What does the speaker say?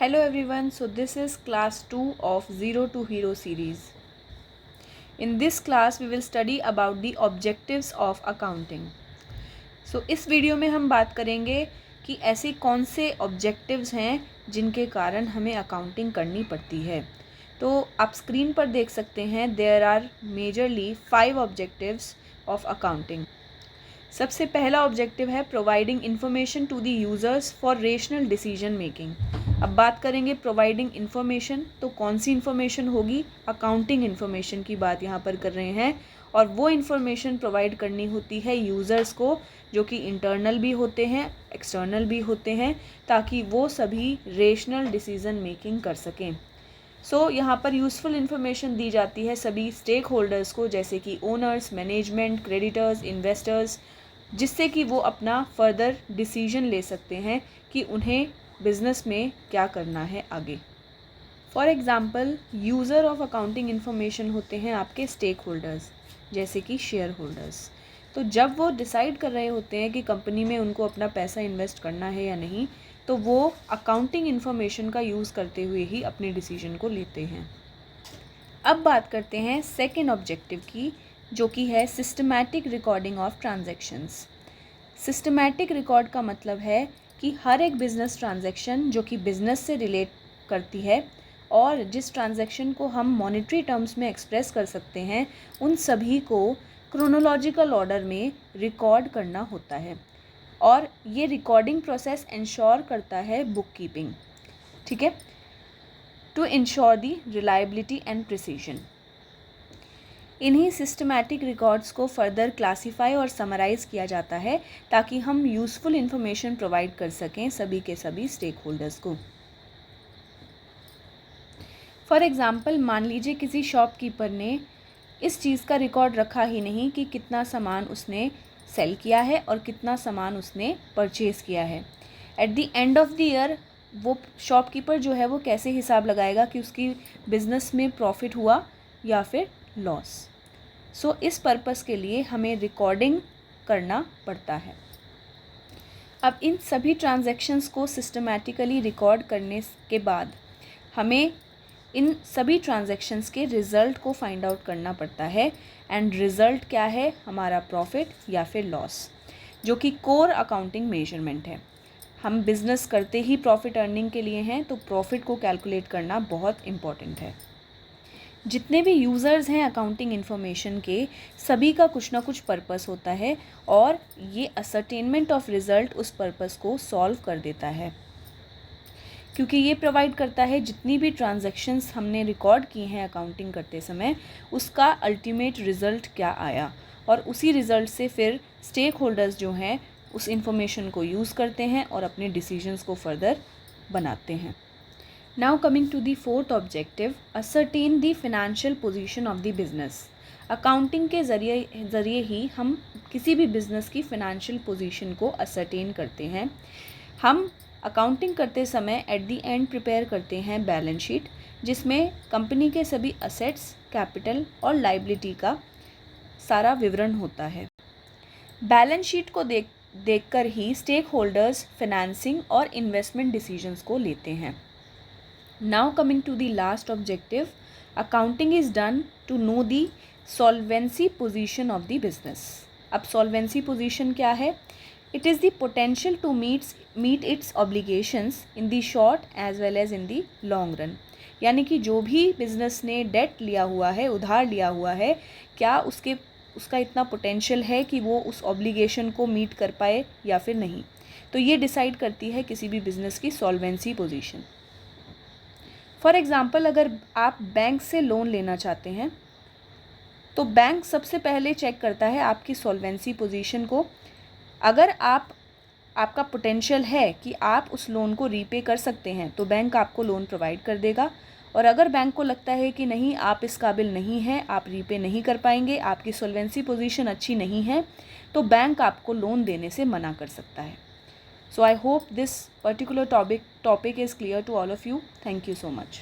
Hello everyone, so this is class 2 of Zero to Hero series. In this class we will study about the objectives of accounting. So इस video में हम बात करेंगे कि ऐसे कौन से objectives हैं जिनके कारण हमें accounting करनी पड़ती है. तो आप स्क्रीन पर देख सकते हैं there are majorly 5 objectives of accounting. सबसे पहला ऑब्जेक्टिव है providing information to the users for rational decision making. अब बात करेंगे प्रोवाइडिंग इन्फॉर्मेशन, तो कौन सी इन्फॉर्मेशन होगी? अकाउंटिंग इन्फॉर्मेशन की बात यहाँ पर कर रहे हैं और वो इन्फॉर्मेशन प्रोवाइड करनी होती है यूज़र्स को, जो कि इंटरनल भी होते हैं एक्सटर्नल भी होते हैं, ताकि वो सभी रेशनल डिसीजन मेकिंग कर सकें. सो यहाँ पर यूज़फुल इन्फॉर्मेशन दी जाती है सभी स्टेक होल्डर्स को, जैसे कि ओनर्स, मैनेजमेंट, क्रेडिटर्स, इन्वेस्टर्स, जिससे कि वो अपना फर्दर डिसीजन ले सकते हैं कि उन्हें बिज़नेस में क्या करना है आगे. For example user of accounting information होते हैं आपके स्टेक होल्डर्स, जैसे कि शेयर होल्डर्स. तो जब वो डिसाइड कर रहे होते हैं कि कंपनी में उनको अपना पैसा इन्वेस्ट करना है या नहीं, तो वो अकाउंटिंग इन्फॉर्मेशन का यूज़ करते हुए ही अपने डिसीजन को लेते हैं. अब बात करते हैं सेकेंड ऑब्जेक्टिव की, जो कि है systematic recording of transactions. Systematic record का मतलब है कि हर एक बिज़नेस ट्रांजैक्शन जो कि बिज़नेस से रिलेट करती है और जिस ट्रांजैक्शन को हम मॉनेटरी टर्म्स में एक्सप्रेस कर सकते हैं, उन सभी को क्रोनोलॉजिकल ऑर्डर में रिकॉर्ड करना होता है. और ये रिकॉर्डिंग प्रोसेस इंश्योर करता है बुक कीपिंग. ठीक है, to ensure the reliability and precision. इन्हीं सिस्टमैटिक रिकॉर्ड्स को फर्दर क्लासीफाई और समराइज़ किया जाता है ताकि हम यूज़फुल इन्फॉर्मेशन प्रोवाइड कर सकें सभी के सभी स्टेक होल्डर्स को. फॉर एग्ज़ाम्पल मान लीजिए किसी शॉपकीपर ने इस चीज़ का रिकॉर्ड रखा ही नहीं कि कितना सामान उसने सेल किया है और कितना सामान उसने परचेज़ किया है. At the end of the year वो शॉपकीपर जो है वो कैसे हिसाब लगाएगा कि उसकी बिज़नेस में प्रॉफिट हुआ या फिर लॉस. सो इस पर्पस के लिए हमें रिकॉर्डिंग करना पड़ता है. अब इन सभी ट्रांजैक्शंस को सिस्टमैटिकली रिकॉर्ड करने के बाद हमें इन सभी ट्रांजैक्शंस के रिज़ल्ट को फाइंड आउट करना पड़ता है. एंड रिज़ल्ट क्या है? हमारा प्रॉफिट या फिर लॉस, जो कि कोर अकाउंटिंग मेजरमेंट है. हम बिज़नेस करते ही प्रॉफिट अर्निंग के लिए हैं, तो प्रॉफिट को कैलकुलेट करना बहुत इम्पॉर्टेंट है. जितने भी यूज़र्स हैं अकाउंटिंग इन्फॉर्मेशन के, सभी का कुछ ना कुछ पर्पस होता है और ये असरटेनमेंट ऑफ रिज़ल्ट उस पर्पस को सॉल्व कर देता है, क्योंकि ये प्रोवाइड करता है जितनी भी ट्रांजैक्शंस हमने रिकॉर्ड की हैं अकाउंटिंग करते समय, उसका अल्टीमेट रिज़ल्ट क्या आया, और उसी रिज़ल्ट से फिर स्टेक होल्डर्स जो हैं उस इंफॉर्मेशन को यूज़ करते हैं और अपने डिसीजंस को फर्दर बनाते हैं. Now coming to the fourth objective, ascertain the financial position of the business. Accounting के ज़रिए ही हम किसी भी बिज़नेस की फ़िनांशियल पोजीशन को असरटेन करते हैं. हम अकाउंटिंग करते समय एट दी एंड प्रिपेयर करते हैं बैलेंस शीट, जिसमें कंपनी के सभी असेट्स, कैपिटल और लाइबिलिटी का सारा विवरण होता है. बैलेंस शीट को देखकर ही स्टेक होल्डर्स फाइनेंसिंग और इन्वेस्टमेंट डिसीजंस को लेते हैं. Now coming to the last objective, accounting is done to know the solvency position of the business. अब सॉल्वेंसी पोजीशन क्या है? It is the potential to meet its obligations in the short as well as in the long run. यानी कि जो भी business ने date लिया हुआ है, उधार लिया हुआ है, क्या उसका इतना पोटेंशियल है कि वो उस ऑब्लिगेशन को मीट कर पाए या फिर नहीं. तो ये डिसाइड करती है किसी भी बिज़नेस की सॉल्वेंसी पोजीशन. फॉर एग्ज़ाम्पल अगर आप बैंक से लोन लेना चाहते हैं, तो बैंक सबसे पहले चेक करता है आपकी सॉल्वेंसी पोजीशन को. अगर आपका पोटेंशियल है कि आप उस लोन को रीपे कर सकते हैं, तो बैंक आपको लोन प्रोवाइड कर देगा. और अगर बैंक को लगता है कि नहीं, आप इस काबिल नहीं हैं, आप रीपे नहीं कर पाएंगे, आपकी सॉल्वेंसी पोजीशन अच्छी नहीं है, तो बैंक आपको लोन देने से मना कर सकता है. So I hope this particular topic is clear to all of you. Thank you so much.